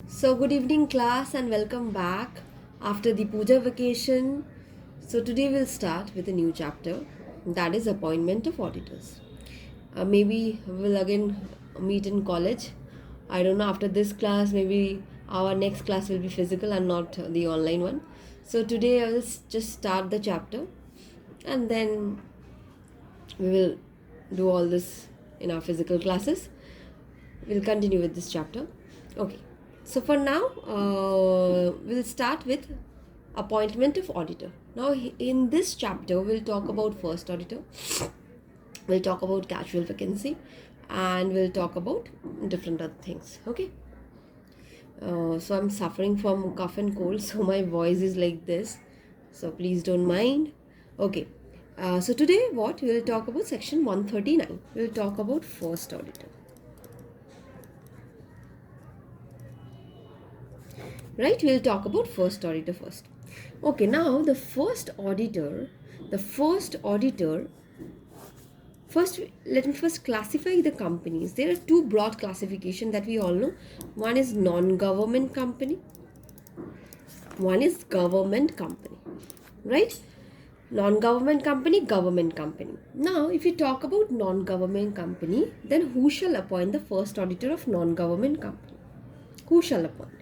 So, good evening, class, and welcome back after the puja vacation. So, today we'll start with a new chapter that is appointment of auditors. Maybe we'll again meet in college. I don't know, after this class, maybe our next class will be physical and not the online one. So, today I will just start the chapter and then we will do all this in our physical classes. We'll continue with this chapter. Okay, so for now we'll start with appointment of auditor. Now in this chapter we'll talk about first auditor, we'll talk about casual vacancy, and we'll talk about different other things. Okay, so I'm suffering from cough and cold, so my voice is like this, so please don't mind. Okay, so today what we'll talk about, section 139, we'll talk about first auditor. Right, we'll talk about first auditor first. Okay, now the first auditor, first let me first classify the companies. There are two broad classification that we all know. One is non-government company, one is government company, right? Non-government company, government company. Now if you talk about non-government company, then who shall appoint the first auditor of non-government company? Who shall appoint?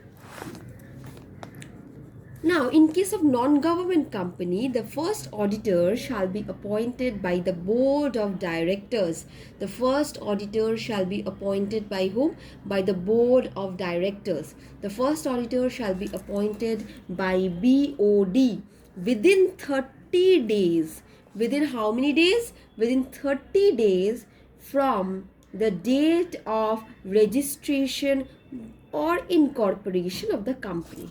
Now, in case of non-government company, the first auditor shall be appointed by the board of directors. The first auditor shall be appointed by whom? By the board of directors. The first auditor shall be appointed by BOD within 30 days. Within how many days? Within 30 days from the date of registration or incorporation of the company.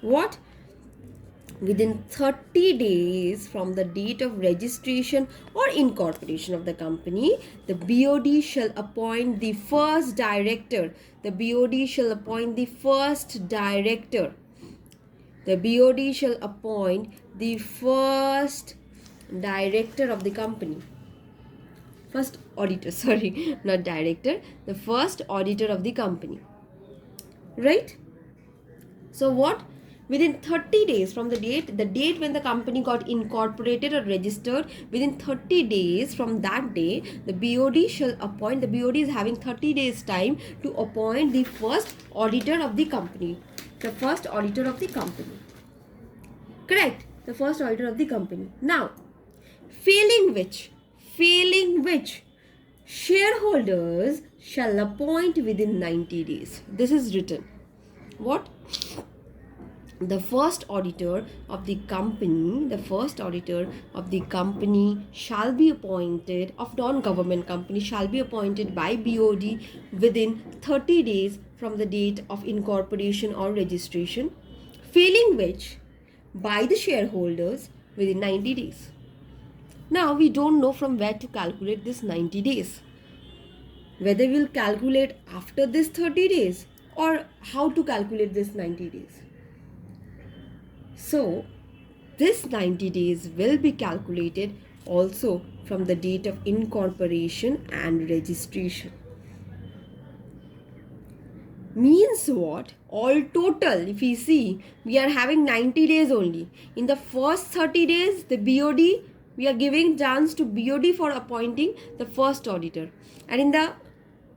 What? Within 30 days from the date of registration or incorporation of the company, the BOD shall appoint the first director. The BOD shall appoint the first director. The BOD shall appoint the first director of the company. First auditor, sorry, not director, the first auditor of the company. Right? So what? Within 30 days from the date when the company got incorporated or registered, within 30 days from that day, the BOD shall appoint, the BOD is having 30 days time to appoint the first auditor of the company. The first auditor of the company. Correct? The first auditor of the company. Now, failing which, shareholders shall appoint within 90 days. This is written. What? The first auditor of the company, shall be appointed, of non-government company, shall be appointed by BOD within 30 days from the date of incorporation or registration, failing which by the shareholders within 90 days. Now we don't know from where to calculate this 90 days. Whether we'll calculate after this 30 days or how to calculate this 90 days. So, this 90 days will be calculated also from the date of incorporation and registration. Means what? All total, if we see, we are having 90 days only. In the first 30 days, the BOD, we are giving chance to BOD for appointing the first auditor. And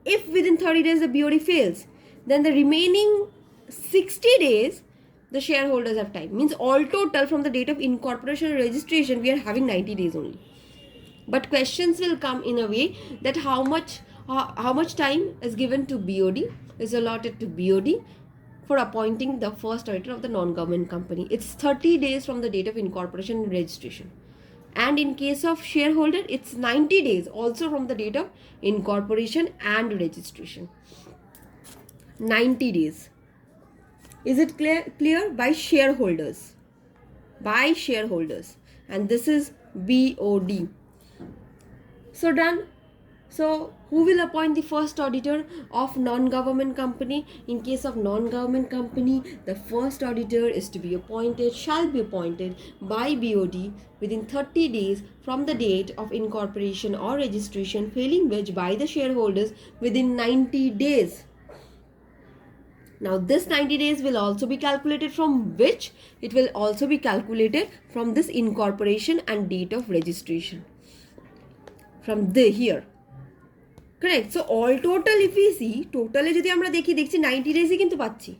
if within 30 days the BOD fails, then the remaining 60 days, the shareholders have time. Means all total from the date of incorporation and registration, we are having 90 days only. But questions will come in a way that how much time is given to BOD, is allotted to BOD for appointing the first auditor of the non-government company. It's 30 days from the date of incorporation and registration. And in case of shareholder, it's 90 days also from the date of incorporation and registration. 90 days. Is it clear? By shareholders. By shareholders. And this is BOD. So done. So who will appoint the first auditor of non-government company? In case of non-government company, the first auditor is to be appointed, shall be appointed by BOD within 30 days from the date of incorporation or registration, failing which by the shareholders within 90 days. Now this 90 days will also be calculated from which? It will also be calculated from this incorporation and date of registration. From the here. Correct. So all total if we see, total যদি আমরা দেখি 90 days কিন্তু পাচ্ছি।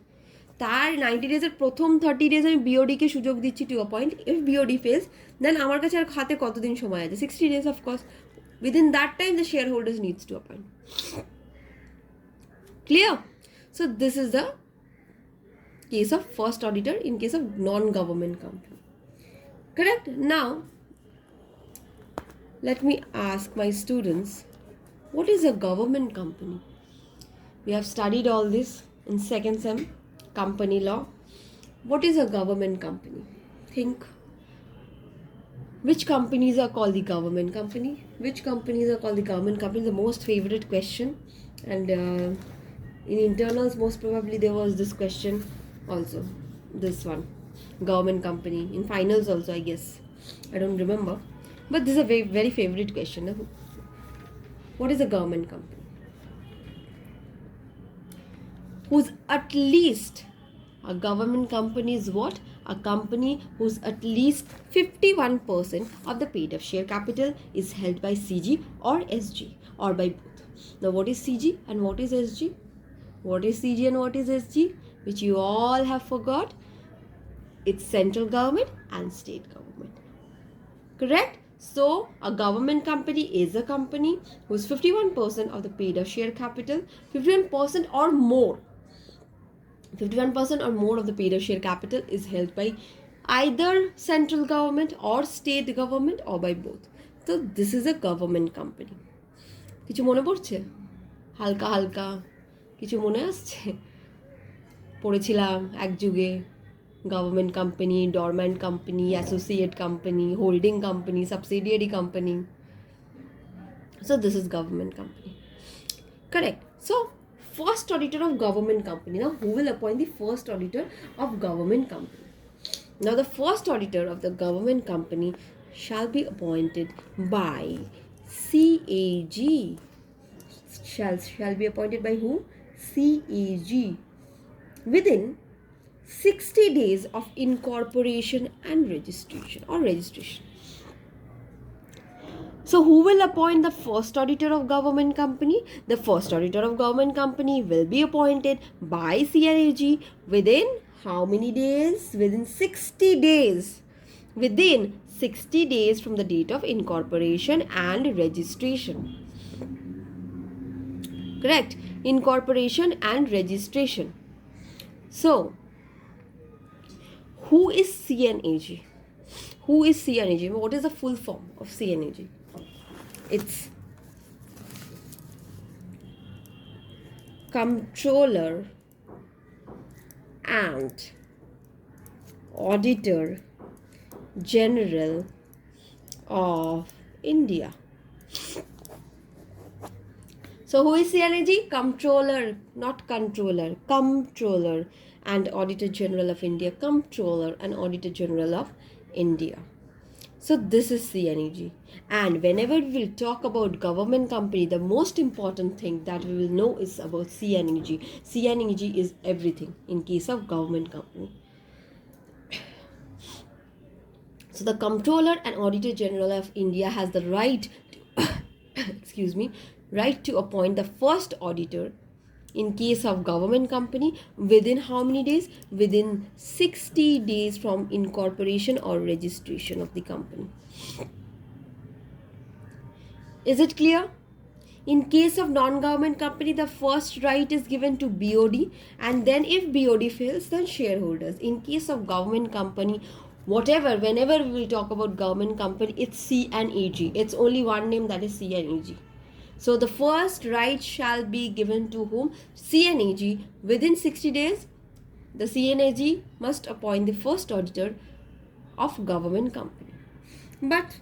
তার 90 days এর প্রথম 30 days আমি BOD কে সুযোগ দিচ্ছি to appoint. If BOD fails, then আমার কাছে আর হাতে কতদিন সময় আছে? 60 days of course. Within that time the shareholders needs to appoint. Clear? So this is the case of first auditor in case of non-government company. Correct? Now let me ask my students, what is a government company? We have studied all this in second sem, company law. What is a government company? Think. Which companies are called the government company? Which companies are called the government company? The most favorite question. And in internals, most probably there was this question also. This one. Government company. In finals also, I guess. I don't remember. But this is a very, very favorite question. What is a government company? Whose at least, a government company is what? A company whose at least 51% of the paid up share capital is held by CG or SG or by both. Now what is CG and what is SG? What is CG and what is SG? Which you all have forgot. It's central government and state government. Correct? So a government company is a company whose 51% of the paid up share capital, 51% or more, 51% or more of the paid up share capital is held by either central government or state government or by both. So this is a government company. কিছু মনে পড়ছে? হালকা হালকা কিছু মনে আসছে? পড়েছিলাম এক যুগে government company, dormant company, associate company, holding company, subsidiary company. So this is government company. Correct. So first auditor of government company. Now who will appoint the first auditor of government company? Now the first auditor of the government company shall be appointed by CAG. Shall be appointed by who? CAG. Within 60 days of incorporation and registration or registration. So who will appoint the first auditor of government company? The first auditor of government company will be appointed by CAG within how many days? Within 60 days. Within 60 days from the date of incorporation and registration. Correct? Incorporation and registration. So who is CNAG? Who is CNAG? What is the full form of CNAG? It's Comptroller and Auditor General of India. So who is CNAG? Comptroller, not controller. Comptroller and Auditor General of India. Comptroller and Auditor General of India. So this is CNAG. And whenever we will talk about government company, the most important thing that we will know is about CNAG. CNAG is everything in case of government company. So the Comptroller and Auditor General of India has the right to, excuse me, right to appoint the first auditor in case of government company within how many days? Within 60 days from incorporation or registration of the company. Is it clear? In case of non-government company, the first right is given to BOD, and then if BOD fails, then shareholders. In case of government company, whenever we will talk about government company, it's CNAG. It's only one name, that is CNAG. So the first right shall be given to whom? CNAG. Within 60 days, the CNAG must appoint the first auditor of government company. But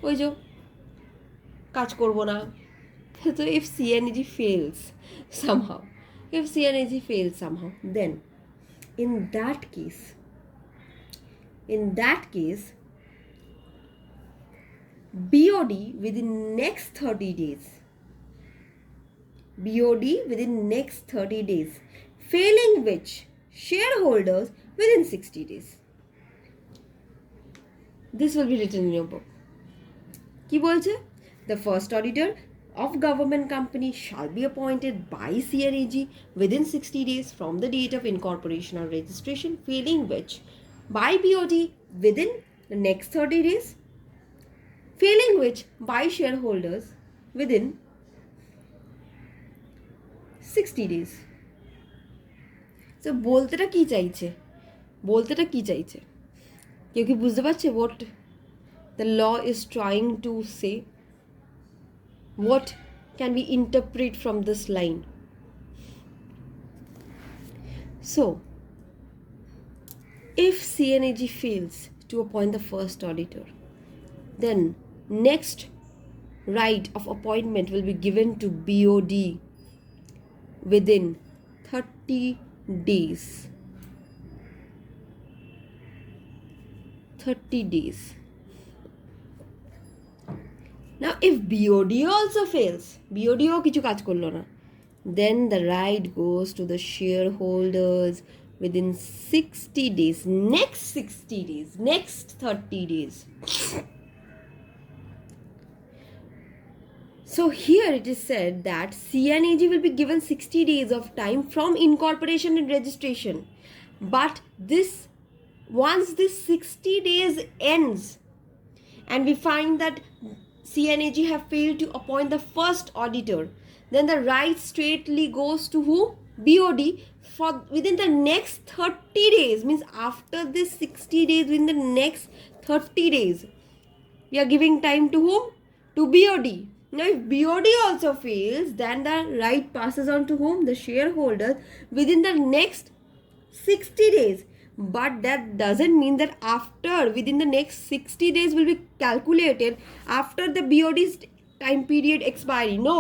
ওই যে কাজ করব না। So if CNAG fails somehow, then in that case BOD within next 30 days BOD within next 30 days. Failing which, shareholders within 60 days. This will be written in your book. কি বলছে? The first auditor of government company shall be appointed by CNAG within 60 days from the date of incorporation or registration, failing which by BOD within the next 30 days, failing which by shareholders within 60 days. So বলতেটা কি চাইছে? বলতেটা কি চাইছে? কেউ কি বুঝতে পারছে what the law is trying to say? What can we interpret from this line? So, if CNAG fails to appoint the first auditor, then next right of appointment will be given to BOD within 30 days. 30 days. Now, if BOD also fails, BOD ও কিছু কাজ করলো না, then the right goes to the shareholders within 60 days. Next 60 days. Next 30 days. So here it is said that CNAG will be given 60 days of time from incorporation and registration. But once this 60 days ends and we find that CNAG have failed to appoint the first auditor, then the right straightly goes to whom? BOD for within the next 30 days. Means after this 60 days, within the next 30 days, we are giving time to whom? To BOD. Now if BOD also fails, then the right passes on to whom? The shareholders within the next 60 days. But that doesn't mean that after within the next 60 days will be calculated after the BOD's time period expiry. No,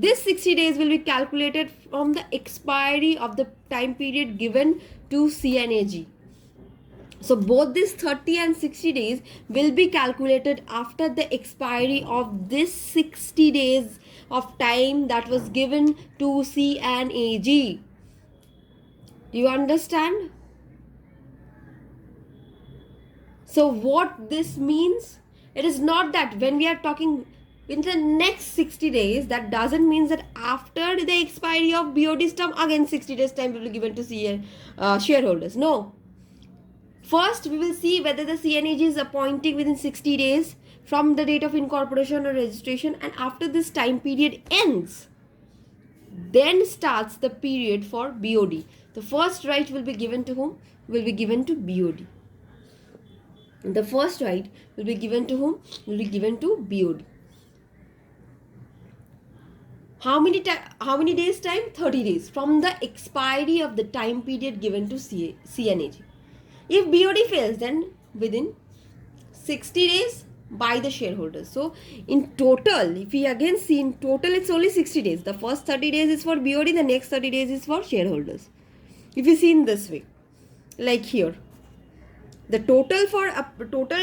this 60 days will be calculated from the expiry of the time period given to CNAG. So both this 30 and 60 days will be calculated after the expiry of this 60 days of time that was given to CNAG. Do you understand? So what this means, it is not that when we are talking in the next 60 days, that doesn't mean that after the expiry of BOD's term, again 60 days time will be given to shareholders. No. First, we will see whether the CNAG is appointing within 60 days from the date of incorporation or registration, and after this time period ends, then starts the period for BOD. The first right will be given to whom? Will be given to BOD. The first right will be given to whom? Will be given to BOD. How many days time? 30 days from the expiry of the time period given to CNAG. If BOD fails, then within 60 days by the shareholders. So in total, if we again see in total, it's only 60 days. The first 30 days is for BOD, the next 30 days is for shareholders. If you see in this way, like here, the total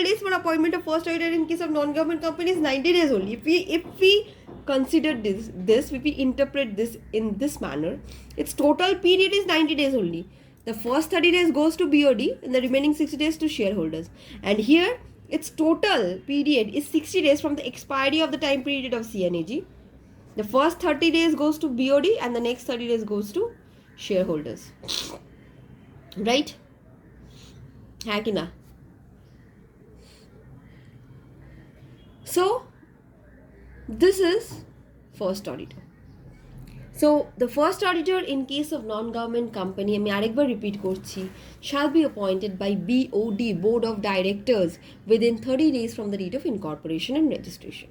days for appointment of first auditor in case of non-government companies 90 days only. If we consider this, if we interpret this in this manner, its total period is 90 days only. The first 30 days goes to BOD and the remaining 60 days to shareholders. And here its total period is 60 days from the expiry of the time period of CNAG. The first 30 days goes to BOD and the next 30 days goes to shareholders. Right? है कि ना? So this is first auditor. So the first auditor in case of non-government company, আমি আরেকবার repeat করছি, shall be appointed by BOD, Board of Directors, within 30 days from the date of incorporation and registration,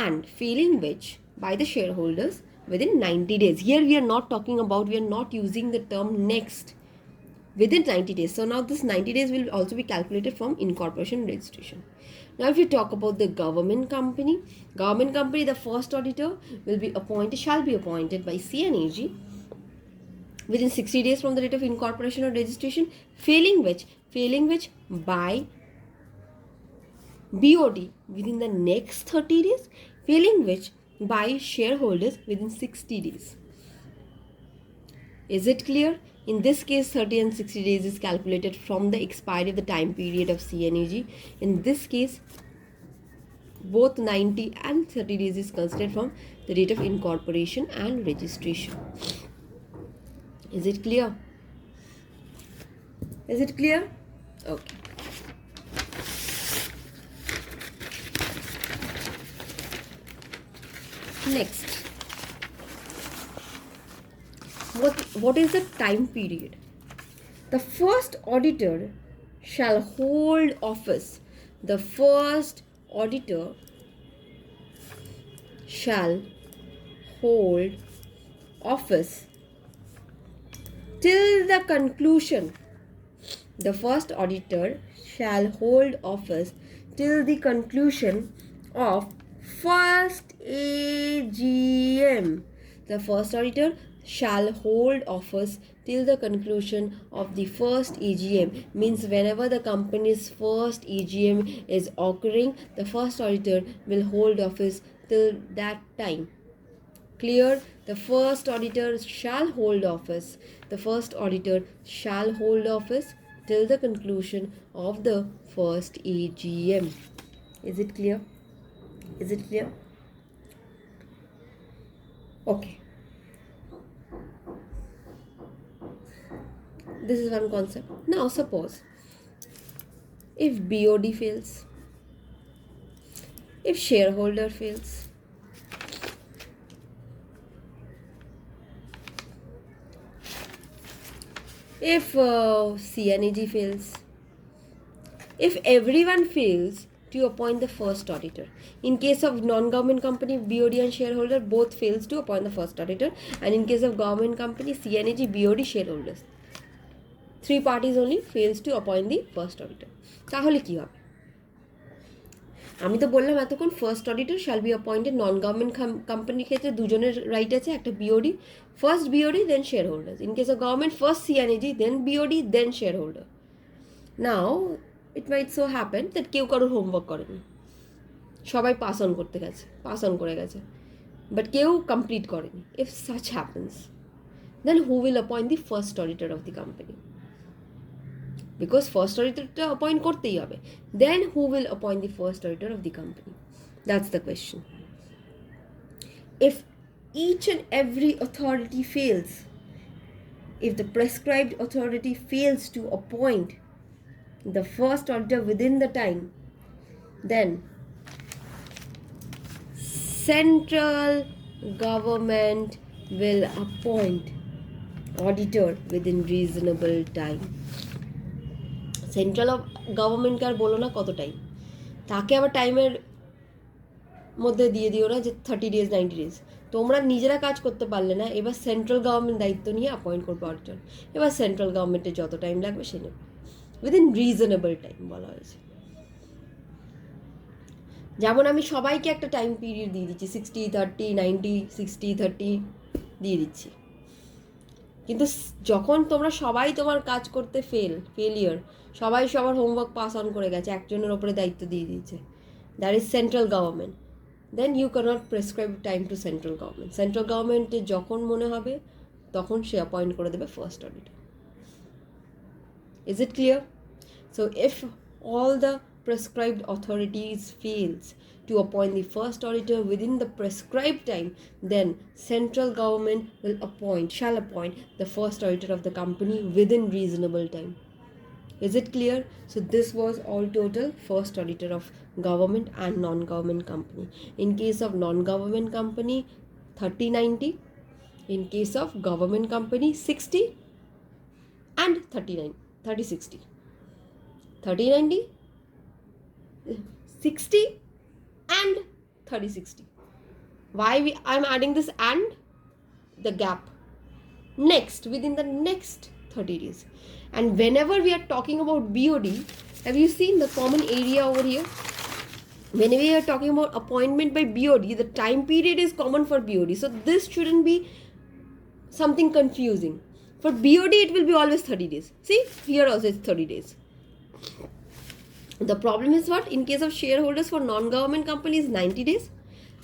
and failing which by the shareholders within 90 days. Here we are not talking about, we are not using the term next, within 90 days. So now this 90 days will also be calculated from incorporation and registration. Now if you talk about the government company, the first auditor will be appointed, shall be appointed by CNAG within 60 days from the date of incorporation or registration, failing which by BOD within the next 30 days, failing which by shareholders within 60 days. Is it clear? In this case, 30 and 60 days is calculated from the expiry of the time period of CNAG. In this case, both 90 and 30 days is considered from the date of incorporation and registration. Is it clear? Is it clear? Okay. Next, what is the time period? The first auditor shall hold office. The first auditor shall hold office till the conclusion. The first auditor shall hold office till the conclusion of first AGM. The first auditor shall hold office till the conclusion of the first AGM. Means whenever the company's first AGM is occurring, the first auditor will hold office till that time. Clear? The first auditor shall hold office. The first auditor shall hold office till the conclusion of the first AGM. Is it clear? Is it clear? Okay. This is one concept. Now suppose if BOD fails, if shareholder fails, if CNAG fails, if everyone fails to appoint the first auditor. In case of non-government company, BOD and shareholder both fails to appoint the first auditor, and in case of government company, CNAG, BOD, shareholders, 3 parties only fails to appoint the first auditor. তাহলে কি হবে? আমি তো বললাম এতক্ষণ first auditor shall be appointed non government কোম্পানির ক্ষেত্রে দুজনের রাইট আছে, একটা BOD, first BOD then shareholders. In case of government first সিএনএজি then BOD then shareholder. Now it might so happen that কেউ কারোর হোমওয়ার্ক করেনি, সবাই পাস অন করতে গেছে, পাস অন করে গেছে, বাট কেউ কমপ্লিট করেনি। If such happens then who will appoint the first auditor of the company? Because first auditor to appoint kortei hobe. Then who will appoint the first auditor of the company? That's the question. If each and every authority fails, if the prescribed authority fails to appoint the first auditor within the time, then central government will appoint auditor within reasonable time. Central গভর্নমেন্টকে আর বলো না কত time, তাকে আবার টাইমের মধ্যে দিয়ে দিও না যে 30 days 90 days। তোমরা নিজেরা কাজ করতে পারলে না, এবার সেন্ট্রাল গভর্নমেন্ট দায়িত্ব নিয়ে অ্যাপয়েন্ট করবে অডিটর। এবার সেন্ট্রাল গভর্নমেন্টের যত টাইম লাগবে সে নেবে, উইদিন রিজনেবল টাইম বলা হয়েছে। যেমন আমি সবাইকে একটা টাইম পিরিয়ড দিয়ে দিচ্ছি, 60 30 90 60 30 দিয়ে দিচ্ছি, কিন্তু যখন তোমরা সবাই তোমার কাজ করতে ফেলিয়ার, সবাই সবার হোমওয়ার্ক পাস অন করে গেছে, একজনের ওপরে দায়িত্ব দিয়ে দিয়েছে, that is central government, then you cannot prescribe time to central government. Central গভর্নমেন্টে যখন মনে হবে তখন সে অ্যাপয়েন্ট করে দেবে first auditor. Is it clear? So if all the prescribed authorities fails to appoint the first auditor within the prescribed time, then central government shall appoint the first auditor of the company within reasonable time. Is it clear? So this was all total first auditor of government and non-government company. In case of non-government company 30-90, in case of government company 60 and 30-60, 30-90 60 and 30-60. Why I'm adding this and? The gap. Next, within the next 30 days. And whenever we are talking about BOD, have you seen the common area over here? Whenever we are talking about appointment by BOD, the time period is common for BOD. So this shouldn't be something confusing. For BOD, it will be always 30 days. See, here also it's 30 days. The problem is what? In case of shareholders for non-government companies 90 days,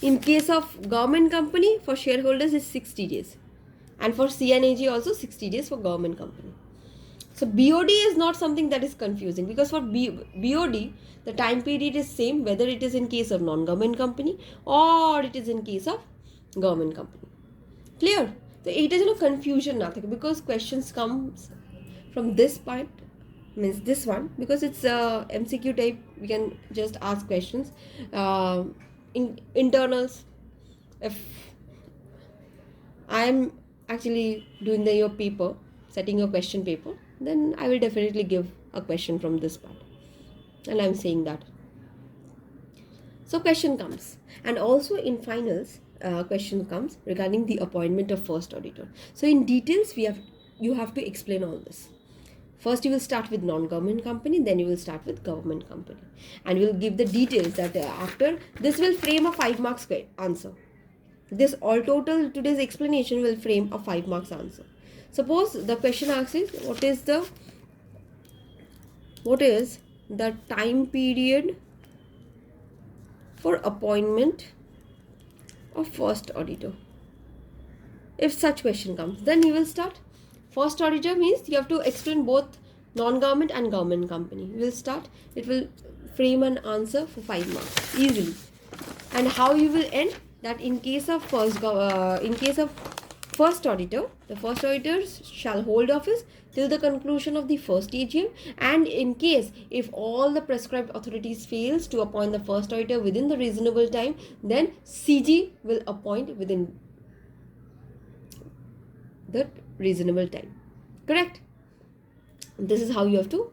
In case of government company, for shareholders is 60 days. And for CNAG also 60 days for government company. So BOD is not something that is confusing, because for BOD, the time period is same whether it is in case of non-government company or it is in case of government company. Clear? So it is no confusion, nothing, because questions comes from this part, means this one, because it's MCQ type. We can just ask questions. Internals, if I am actually doing your paper, setting your question paper, then I will definitely give a question from this part, and I'm saying that. So question comes, and also in finals, question comes regarding the appointment of first auditor. So in details, you have to explain all this. First, you will start with non-government company, then you will start with government company, and you will give the details that after this will frame a 5 marks answer. This all total today's explanation will frame a 5 marks answer. Suppose the question asks is what is the time period for appointment of first auditor. If such question comes, then you will start. First auditor means you have to explain both non-government and government company. You will start. It will frame an answer for 5 marks easily. And how you will end? That in case of first auditor, the first auditor shall hold office till the conclusion of the first AGM, and in case if all the prescribed authorities fails to appoint the first auditor within the reasonable time, then CG will appoint within the reasonable time. Correct? This is how you have to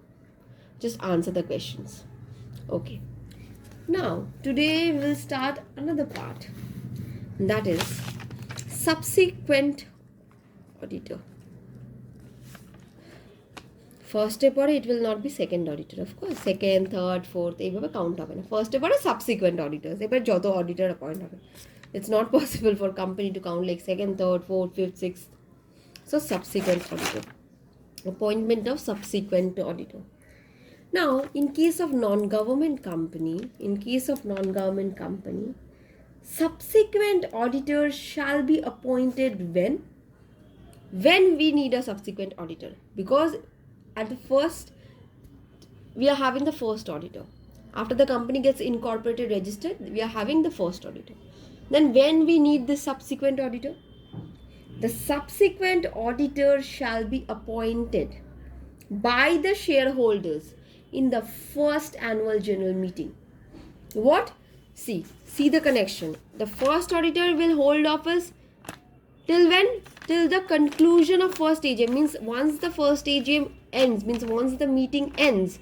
just answer the questions. Okay. Now, today we will start another part, that is subsequent auditor. First step or it will not be second auditor, of course. Second, third, fourth, এইভাবে count হবে না. First step or subsequent auditors. এবার যত auditor appoint হবে. It's not possible for company to count like second, third, fourth, fifth, sixth. So subsequent auditor. Appointment of subsequent auditor. Now, in case of non-government company, subsequent auditor shall be appointed when we need a subsequent auditor, because at the first we are having the first auditor. After the company gets incorporated, registered, we are having the first auditor. Then when we need the subsequent auditor, the subsequent auditor shall be appointed by the shareholders in the first annual general meeting. What? See the connection. The first auditor will hold office till when? Till the conclusion of first AGM. Means once the first AGM ends, means once the meeting ends,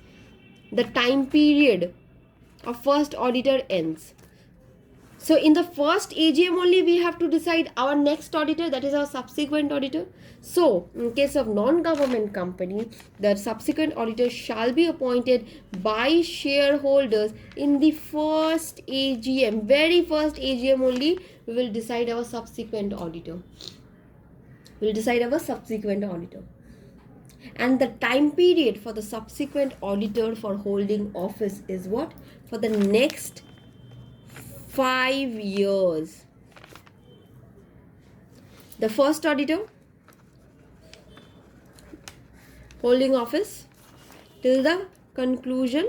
the time period of first auditor ends. So in the first AGM only we have to decide our next auditor, that is our subsequent auditor. So in case of non-government company, the subsequent auditor shall be appointed by shareholders in the first AGM. Very first AGM only we will decide our subsequent auditor. And the time period for the subsequent auditor for holding office is what? For the next 5 years. The first auditor holding office till the conclusion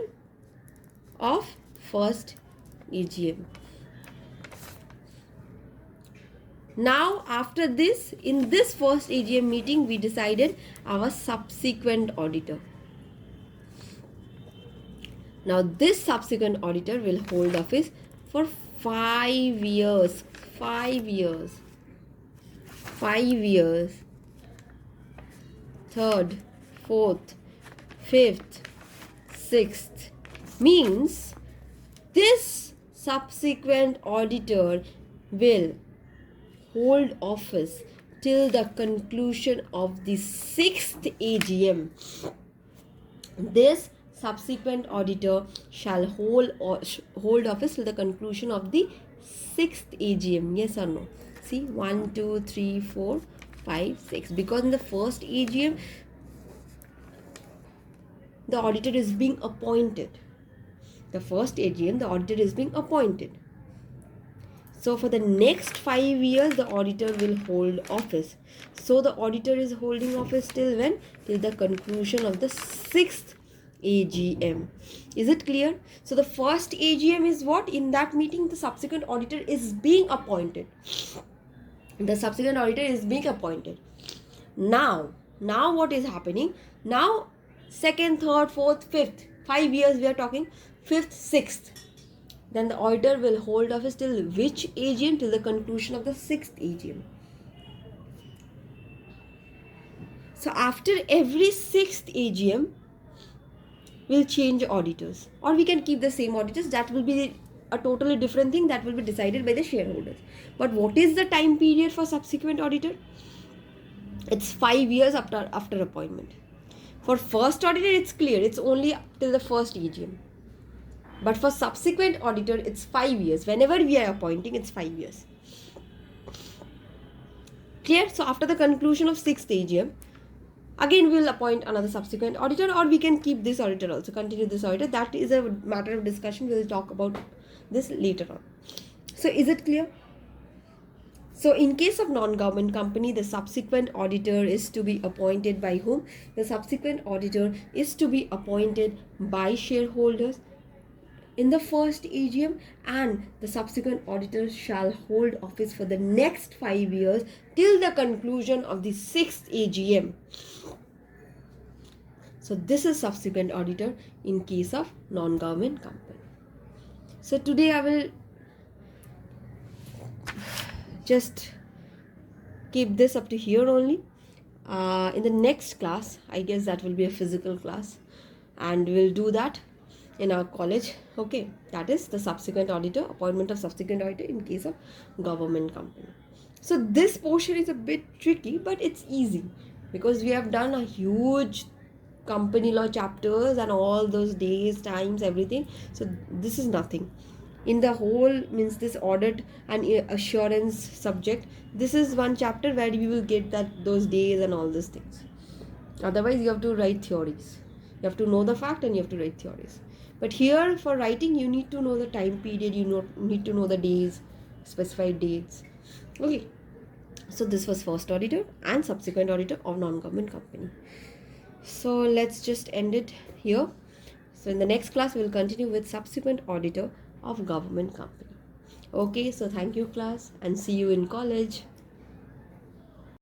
of first AGM. Now after this, in this first AGM meeting, we decided our subsequent auditor. Now this subsequent auditor will hold office for 5 years. 5 years. Third, fourth, fifth, sixth. Means this subsequent auditor will hold office till the conclusion of the 6th AGM. This subsequent auditor shall hold office till the conclusion of the 6th AGM. Yes or no? See, 1, 2, 3, 4, 5, 6. Because in the first AGM, the auditor is being appointed. The first AGM, the auditor is being appointed. So for the next 5 years, the auditor will hold office. So the auditor is holding office till when? Till the conclusion of the 6th AGM. Is it clear? So the first AGM is what? In that meeting, the subsequent auditor is being appointed. The subsequent auditor is being appointed. Now what is happening? Now, second, third, fourth, fifth, 5 years we are talking, fifth, sixth. Then the auditor will hold office till which AGM? Till the conclusion of the 6th AGM. So after every 6th AGM, we'll change auditors. Or we can keep the same auditors. That will be a totally different thing that will be decided by the shareholders. But what is the time period for subsequent auditor? It's 5 years after appointment. For first auditor, it's clear. It's only till the first AGM. But for subsequent auditor, it's 5 years. Whenever we are appointing, it's 5 years. Clear? So after the conclusion of 6th AGM, again we will appoint another subsequent auditor, or we can keep this auditor also, continue this auditor. That is a matter of discussion. We will talk about this later on. So is it clear? So in case of non-government company, the subsequent auditor is to be appointed by whom? The subsequent auditor is to be appointed by shareholders in the first AGM, and the subsequent auditor shall hold office for the next 5 years till the conclusion of the 6th AGM. So this is subsequent auditor in case of non-government company. So today I will just keep this up to here only. In the next class, I guess that will be a physical class, and we'll do that in our college. Okay, that is the subsequent auditor, appointment of subsequent auditor in case of government company. So this portion is a bit tricky, but it's easy because we have done a huge company law chapters and all those days, times, everything. So this is nothing in the whole, means this audit and assurance subject. This is one chapter where you will get that those days and all these things. Otherwise you have to write theories. You have to know the fact and you have to write theories. But here for writing, you need to know the time period, need to know the days, specified dates. Okay, so this was first auditor and subsequent auditor of non-government company. So let's just end it here. So in the next class, we'll continue with subsequent auditor of government company. Okay, so thank you class, and see you in college.